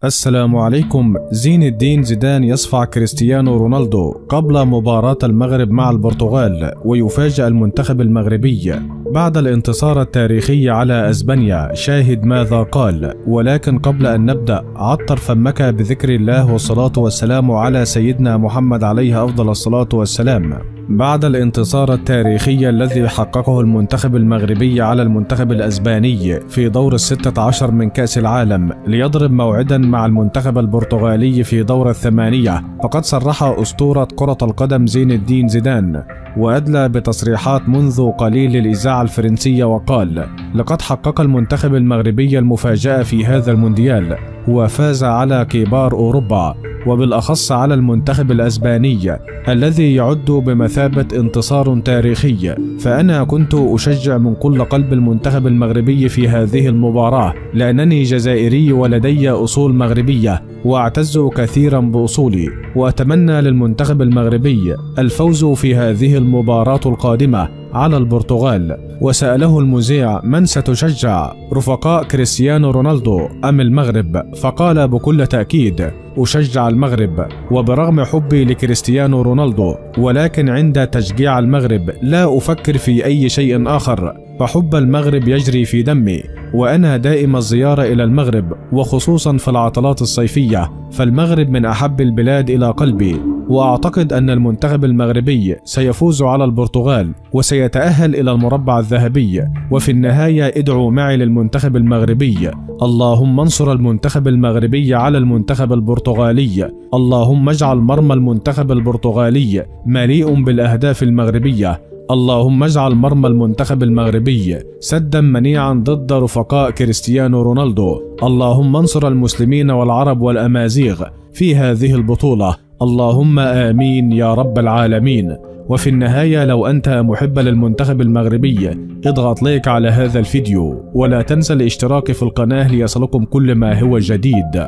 السلام عليكم. زين الدين زيدان يصفع كريستيانو رونالدو قبل مباراة المغرب مع البرتغال، ويفاجأ المنتخب المغربي بعد الانتصار التاريخي على اسبانيا. شاهد ماذا قال. ولكن قبل ان نبدأ، عطر فمك بذكر الله والصلاة والسلام على سيدنا محمد عليه افضل الصلاة والسلام. بعد الانتصار التاريخي الذي حققه المنتخب المغربي على المنتخب الاسباني في دور ال16 من كأس العالم ليضرب موعدا مع المنتخب البرتغالي في دور الثمانية، فقد صرح أسطورة كرة القدم زين الدين زيدان وأدلى بتصريحات منذ قليل للإذاعة الفرنسية، وقال: لقد حقق المنتخب المغربي المفاجأة في هذا المونديال وفاز على كبار أوروبا، وبالأخص على المنتخب الأسباني الذي يعد بمثابة انتصار تاريخي. فأنا كنت أشجع من كل قلب المنتخب المغربي في هذه المباراة، لأنني جزائري ولدي أصول مغربية وأعتز كثيرا بأصولي، وأتمنى للمنتخب المغربي الفوز في هذه المباراة القادمة على البرتغال. وسأله المذيع: من ستشجع، رفقاء كريستيانو رونالدو أم المغرب؟ فقال بكل تأكيد: أشجع المغرب، وبرغم حبي لكريستيانو رونالدو، ولكن عند تشجيع المغرب لا أفكر في أي شيء آخر، فحب المغرب يجري في دمي، وأنا دائم الزيارة إلى المغرب، وخصوصا في العطلات الصيفية، فالمغرب من أحب البلاد إلى قلبي، وأعتقد أن المنتخب المغربي سيفوز على البرتغال وسيتأهل إلى المربع الذهبي. وفي النهاية ادعوا معي للمنتخب المغربي. اللهم انصر المنتخب المغربي على المنتخب البرتغالي. اللهم اجعل مرمى المنتخب البرتغالي مليء بالأهداف المغربية. اللهم اجعل مرمى المنتخب المغربي سدا منيعا ضد رفقاء كريستيانو رونالدو. اللهم انصر المسلمين والعرب والأمازيغ في هذه البطولة. اللهم آمين يا رب العالمين. وفي النهاية، لو أنت محب للمنتخب المغربي، اضغط لايك على هذا الفيديو، ولا تنسى الاشتراك في القناة ليصلكم كل ما هو جديد.